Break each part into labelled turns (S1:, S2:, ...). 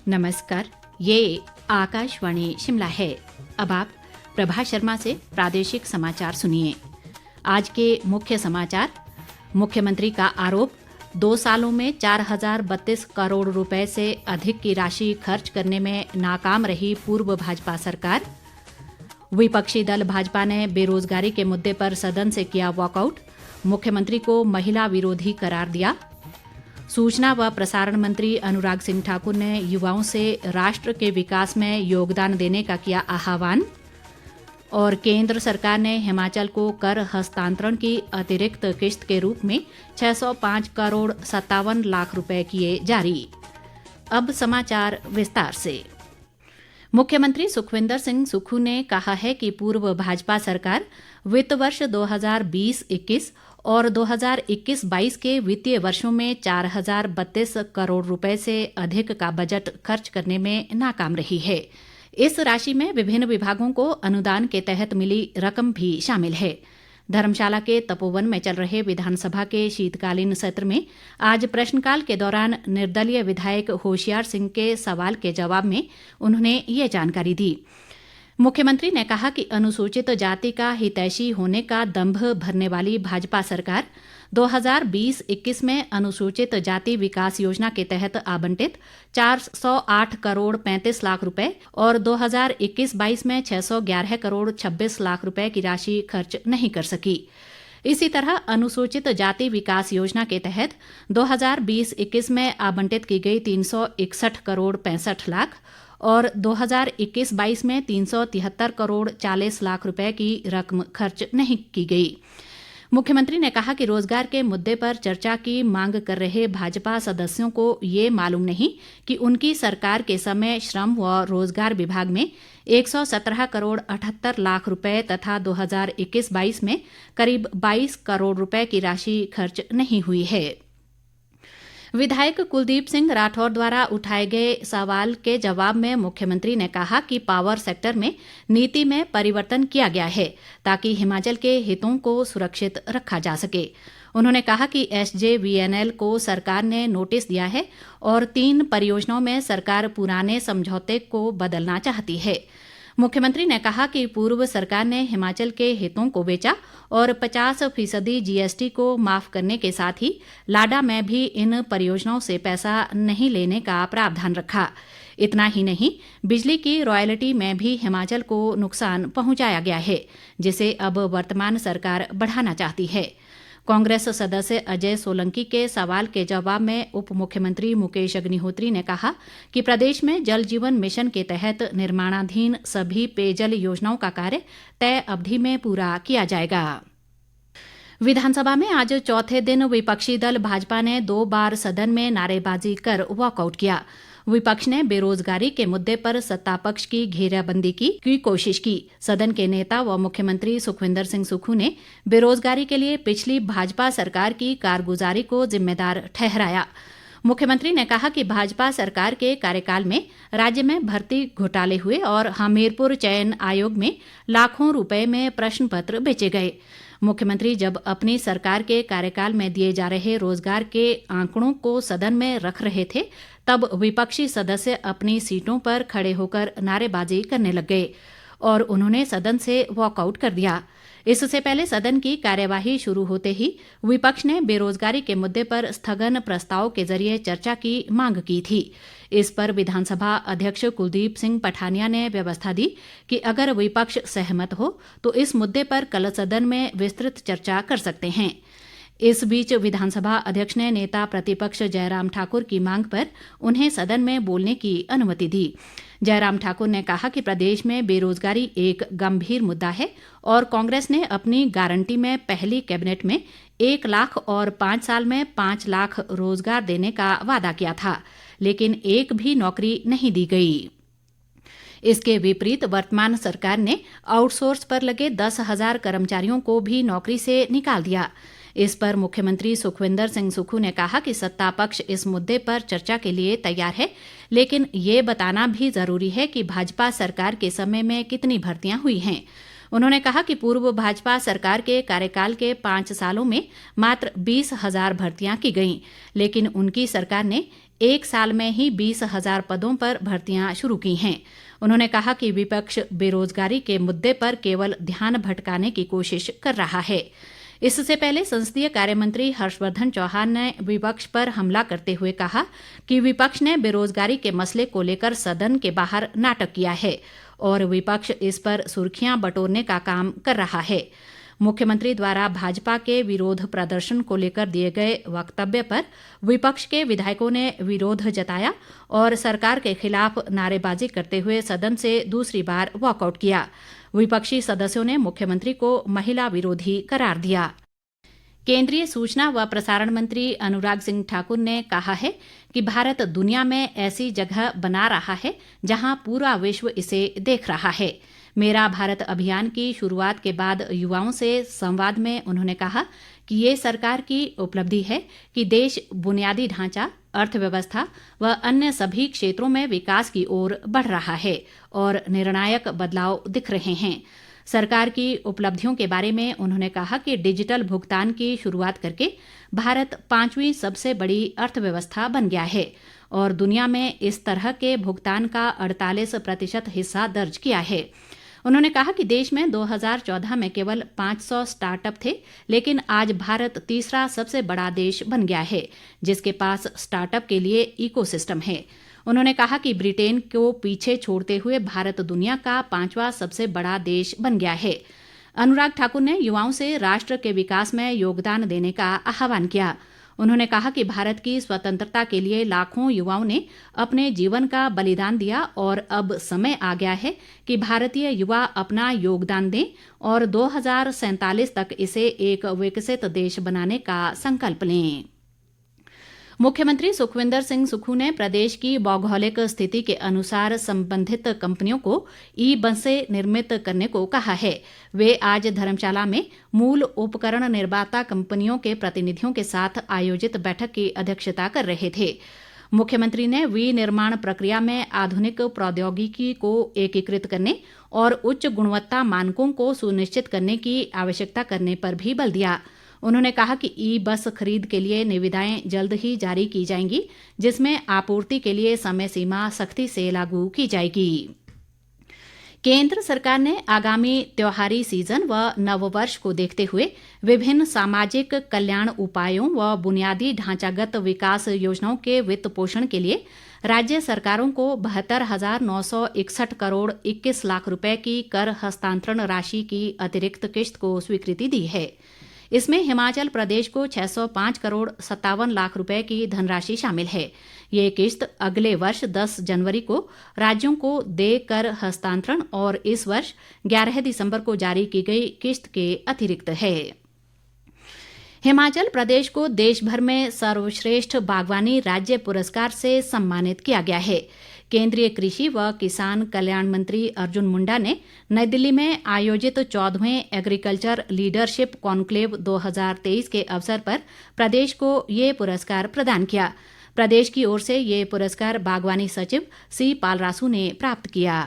S1: नमस्कार, ये आकाशवाणी शिमला है। अब आप प्रभा शर्मा से प्रादेशिक समाचार सुनिए। आज के मुख्य समाचार। मुख्यमंत्री का आरोप, 2 सालों में 4032 करोड़ रुपए से अधिक की राशि खर्च करने में नाकाम रही पूर्व भाजपा सरकार। विपक्षी दल भाजपा ने बेरोजगारी के मुद्दे पर सदन से किया वॉकआउट, मुख्यमंत्री को महिला विरोधी करार दिया। सूचना व प्रसारण मंत्री अनुराग सिंह ठाकुर ने युवाओं से राष्ट्र के विकास में योगदान देने का किया आह्वान। और केंद्र सरकार ने हिमाचल को कर हस्तांतरण की अतिरिक्त किश्त के रूप में 605 करोड़ 57 लाख रुपए किए जारी। अब समाचार विस्तार से। मुख्यमंत्री सुखविंदर सिंह सुक्खू ने कहा है कि पूर्व भाजपा सरकार वित्त वर्ष 2020-21 और 2021-22 के वित्तीय वर्षों में 4032 करोड़ रुपए से अधिक का बजट खर्च करने में नाकाम रही है। इस राशि में विभिन्न विभागों को अनुदान के तहत मिली रकम भी शामिल है। धर्मशाला के तपोवन में चल रहे विधानसभा के शीतकालीन सत्र में आज प्रश्नकाल के दौरान निर्दलीय विधायक होशियार सिंह के सवाल के जवाब में उन्होंने ये जानकारी दी। मुख्यमंत्री ने कहा कि अनुसूचित जाति का हितैषी होने का दंभ भरने वाली भाजपा सरकार 2020-21 में अनुसूचित जाति विकास योजना के तहत आवंटित 408 करोड़ 35 लाख रुपए और 2021-22 में 611 करोड़ 26 लाख रुपए की राशि खर्च नहीं कर सकी। इसी तरह अनुसूचित जाति विकास योजना के तहत 2020-21 में आवंटित की गई 361 करोड़ 65 लाख और 2021-22 में 373 करोड़ 40 लाख रुपए की रकम खर्च नहीं की गई। मुख्यमंत्री ने कहा कि रोजगार के मुद्दे पर चर्चा की मांग कर रहे भाजपा सदस्यों को ये मालूम नहीं कि उनकी सरकार के समय श्रम व रोजगार विभाग में 117 करोड़ 78 लाख रुपए तथा 2021-22 में करीब 22 करोड़ रुपए की राशि खर्च नहीं हुई है। विधायक कुलदीप सिंह राठौर द्वारा उठाए गए सवाल के जवाब में मुख्यमंत्री ने कहा कि पावर सेक्टर में नीति में परिवर्तन किया गया है ताकि हिमाचल के हितों को सुरक्षित रखा जा सके। उन्होंने कहा कि SJVNL को सरकार ने नोटिस दिया है और 3 परियोजनाओं में सरकार पुराने समझौते को बदलना चाहती है। मुख्यमंत्री ने कहा कि पूर्व सरकार ने हिमाचल के हितों को बेचा और 50% GST को माफ करने के साथ ही लाडा में भी इन परियोजनाओं से पैसा नहीं लेने का प्रावधान रखा। इतना ही नहीं, बिजली की रॉयल्टी में भी हिमाचल को नुकसान पहुंचाया गया है, जिसे अब वर्तमान सरकार बढ़ाना चाहती है। कांग्रेस सदस्य अजय सोलंकी के सवाल के जवाब में उप मुख्यमंत्री मुकेश अग्निहोत्री ने कहा कि प्रदेश में जल जीवन मिशन के तहत निर्माणाधीन सभी पेयजल योजनाओं का कार्य तय अवधि में पूरा किया जाएगा। विधानसभा में आज चौथे दिन विपक्षी दल भाजपा ने 2 बार सदन में नारेबाजी कर वॉकआउट किया। विपक्ष ने बेरोजगारी के मुद्दे पर सत्तापक्ष की घेराबंदी की कोशिश की। सदन के नेता व मुख्यमंत्री सुखविंदर सिंह सुक्खू ने बेरोजगारी के लिए पिछली भाजपा सरकार की कारगुजारी को जिम्मेदार ठहराया। मुख्यमंत्री ने कहा कि भाजपा सरकार के कार्यकाल में राज्य में भर्ती घोटाले हुए और हमीरपुर चयन आयोग में लाखों रुपए में प्रश्न पत्र बेचे गए। मुख्यमंत्री जब अपनी सरकार के कार्यकाल में दिए जा रहे रोजगार के आंकड़ों को सदन में रख रहे थे, तब विपक्षी सदस्य अपनी सीटों पर खड़े होकर नारेबाजी करने लग गए और उन्होंने सदन से वॉकआउट कर दिया। इससे पहले सदन की कार्यवाही शुरू होते ही विपक्ष ने बेरोजगारी के मुद्दे पर स्थगन प्रस्ताव के जरिए चर्चा की मांग की थी। इस पर विधानसभा अध्यक्ष कुलदीप सिंह पठानिया ने व्यवस्था दी कि अगर विपक्ष सहमत हो तो इस मुद्दे पर कल सदन में विस्तृत चर्चा कर सकते हैं। इस बीच विधानसभा अध्यक्ष ने नेता प्रतिपक्ष जयराम ठाकुर की मांग पर उन्हें सदन में बोलने की अनुमति दी। जयराम ठाकुर ने कहा कि प्रदेश में बेरोजगारी एक गंभीर मुद्दा है और कांग्रेस ने अपनी गारंटी में पहली कैबिनेट में 1 लाख और 5 साल में 5 लाख रोजगार देने का वादा किया था, लेकिन एक भी नौकरी नहीं दी गई। इसके विपरीत वर्तमान सरकार ने आउटसोर्स पर लगे 10,000 कर्मचारियों को भी नौकरी से निकाल दिया। इस पर मुख्यमंत्री सुखविंदर सिंह सुक्खू ने कहा कि सत्ता पक्ष इस मुद्दे पर चर्चा के लिए तैयार है, लेकिन ये बताना भी जरूरी है कि भाजपा सरकार के समय में कितनी भर्तियां हुई हैं। उन्होंने कहा कि पूर्व भाजपा सरकार के कार्यकाल के 5 सालों में मात्र 20,000 भर्तियां की गईं, लेकिन उनकी सरकार ने 1 साल में ही 20,000 पदों पर भर्तियां शुरू की हैं। उन्होंने कहा कि विपक्ष बेरोजगारी के मुद्दे पर केवल ध्यान भटकाने की कोशिश कर रहा है। इससे पहले संसदीय कार्य मंत्री हर्षवर्धन चौहान ने विपक्ष पर हमला करते हुए कहा कि विपक्ष ने बेरोजगारी के मसले को लेकर सदन के बाहर नाटक किया है और विपक्ष इस पर सुर्खियां बटोरने का काम कर रहा है। मुख्यमंत्री द्वारा भाजपा के विरोध प्रदर्शन को लेकर दिए गए वक्तव्य पर विपक्ष के विधायकों ने विरोध जताया और सरकार के खिलाफ नारेबाजी करते हुए सदन से दूसरी बार वॉकआउट किया। विपक्षी सदस्यों ने मुख्यमंत्री को महिला विरोधी करार दिया। केंद्रीय सूचना व प्रसारण मंत्री अनुराग सिंह ठाकुर ने कहा है कि भारत दुनिया में ऐसी जगह बना रहा है जहां पूरा विश्व इसे देख रहा है। मेरा भारत अभियान की शुरुआत के बाद युवाओं से संवाद में उन्होंने कहा कि ये सरकार की उपलब्धि है कि देश बुनियादी ढांचा, अर्थव्यवस्था व अन्य सभी क्षेत्रों में विकास की ओर बढ़ रहा है और निर्णायक बदलाव दिख रहे हैं। सरकार की उपलब्धियों के बारे में उन्होंने कहा कि डिजिटल भुगतान की शुरुआत करके भारत 5वीं सबसे बड़ी अर्थव्यवस्था बन गया है और दुनिया में इस तरह के भुगतान का 48% हिस्सा दर्ज किया है। उन्होंने कहा कि देश में 2014 में केवल 500 स्टार्टअप थे, लेकिन आज भारत तीसरा सबसे बड़ा देश बन गया है जिसके पास स्टार्टअप के लिए इकोसिस्टम है। उन्होंने कहा कि ब्रिटेन को पीछे छोड़ते हुए भारत दुनिया का 5वां सबसे बड़ा देश बन गया है। अनुराग ठाकुर ने युवाओं से राष्ट्र के विकास में योगदान देने का आह्वान किया। उन्होंने कहा कि भारत की स्वतंत्रता के लिए लाखों युवाओं ने अपने जीवन का बलिदान दिया और अब समय आ गया है कि भारतीय युवा अपना योगदान दें और 2047 तक इसे एक विकसित देश बनाने का संकल्प लें। मुख्यमंत्री सुखविंदर सिंह सुक्खू ने प्रदेश की भौगोलिक स्थिति के अनुसार संबंधित कंपनियों को ई बसें निर्मित करने को कहा है। वे आज धर्मशाला में मूल उपकरण निर्माता कंपनियों के प्रतिनिधियों के साथ आयोजित बैठक की अध्यक्षता कर रहे थे। मुख्यमंत्री ने विनिर्माण प्रक्रिया में आधुनिक प्रौद्योगिकी को एकीकृत करने और उच्च गुणवत्ता मानकों को सुनिश्चित करने की आवश्यकता करने पर भी बल दिया। उन्होंने कहा कि ई बस खरीद के लिए निविदाएं जल्द ही जारी की जाएंगी, जिसमें आपूर्ति के लिए समय सीमा सख्ती से लागू की जाएगी। केंद्र सरकार ने आगामी त्योहारी सीजन व नववर्ष को देखते हुए विभिन्न सामाजिक कल्याण उपायों व बुनियादी ढांचागत विकास योजनाओं के वित्त पोषण के लिए राज्य सरकारों को 72,961 करोड़ 21 लाख रुपए की कर हस्तांतरण राशि की अतिरिक्त किश्त को स्वीकृति दी है। इसमें हिमाचल प्रदेश को 605 करोड़ 57 लाख रुपए की धनराशि शामिल है। ये किश्त अगले वर्ष 10 जनवरी को राज्यों को देय कर हस्तांतरण और इस वर्ष 11 दिसंबर को जारी की गई किश्त के अतिरिक्त है। हिमाचल प्रदेश को देश भर में सर्वश्रेष्ठ बागवानी राज्य पुरस्कार से सम्मानित किया गया है। केंद्रीय कृषि व किसान कल्याण मंत्री अर्जुन मुंडा ने नई दिल्ली में आयोजित 14वें एग्रीकल्चर लीडरशिप कॉन्क्लेव 2023 के अवसर पर प्रदेश को ये पुरस्कार प्रदान किया। प्रदेश की ओर से ये पुरस्कार बागवानी सचिव सी पालरासू ने प्राप्त किया।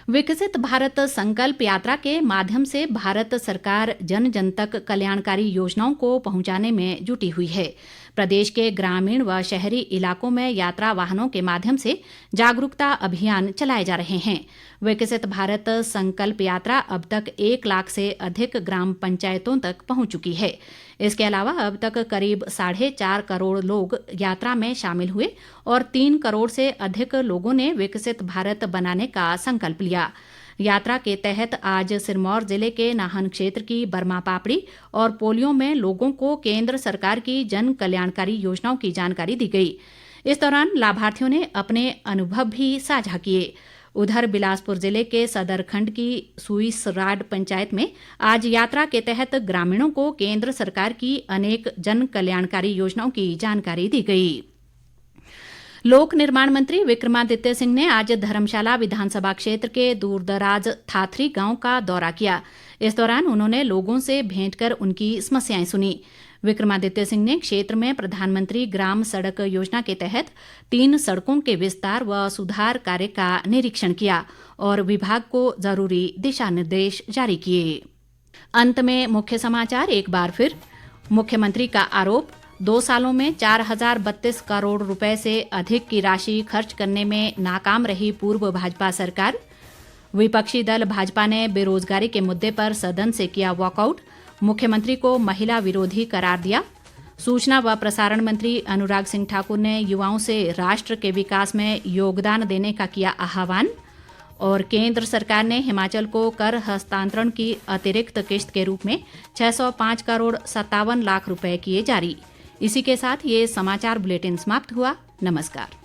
S1: विकसित भारत संकल्प यात्रा के माध्यम से भारत सरकार जन जन तक कल्याणकारी योजनाओं को पहुंचाने में जुटी हुई है। प्रदेश के ग्रामीण व शहरी इलाकों में यात्रा वाहनों के माध्यम से जागरूकता अभियान चलाए जा रहे हैं। विकसित भारत संकल्प यात्रा अब तक 1 लाख से अधिक ग्राम पंचायतों तक पहुंच चुकी है। इसके अलावा अब तक करीब 4.5 करोड़ लोग यात्रा में शामिल हुए और 3 करोड़ से अधिक लोगों ने विकसित भारत बनाने का संकल्प लिया। यात्रा के तहत आज सिरमौर जिले के नाहन क्षेत्र की बर्मा पापड़ी और पोलियो में लोगों को केंद्र सरकार की जन कल्याणकारी योजनाओं की जानकारी दी गई। इस दौरान लाभार्थियों ने अपने अनुभव भी साझा किए। उधर बिलासपुर जिले के सदर खंड की सुईसराड पंचायत में आज यात्रा के तहत ग्रामीणों को केंद्र सरकार की अनेक जन कल्याणकारी योजनाओं की जानकारी दी गई। लोक निर्माण मंत्री विक्रमादित्य सिंह ने आज धर्मशाला विधानसभा क्षेत्र के दूरदराज थाथरी गांव का दौरा किया। इस दौरान उन्होंने लोगों से भेंट कर उनकी समस्याएं सुनी। विक्रमादित्य सिंह ने क्षेत्र में प्रधानमंत्री ग्राम सड़क योजना के तहत 3 सड़कों के विस्तार व सुधार कार्य का निरीक्षण किया और विभाग को जरूरी दिशा निर्देश जारी किए। अंत में मुख्य समाचार एक बार फिर। मुख्यमंत्री का आरोप, 2 सालों में 4,032 करोड़ रुपए से अधिक की राशि खर्च करने में नाकाम रही पूर्व भाजपा सरकार। विपक्षी दल भाजपा ने बेरोजगारी के मुद्दे पर सदन से किया वॉकआउट, मुख्यमंत्री को महिला विरोधी करार दिया। सूचना व प्रसारण मंत्री अनुराग सिंह ठाकुर ने युवाओं से राष्ट्र के विकास में योगदान देने का किया आह्वान। और केंद्र सरकार ने हिमाचल को कर हस्तांतरण की अतिरिक्त किश्त के रूप में 605 करोड़ 57 लाख रुपए किए जारी। इसी के साथ ये समाचार बुलेटिन समाप्त हुआ। नमस्कार।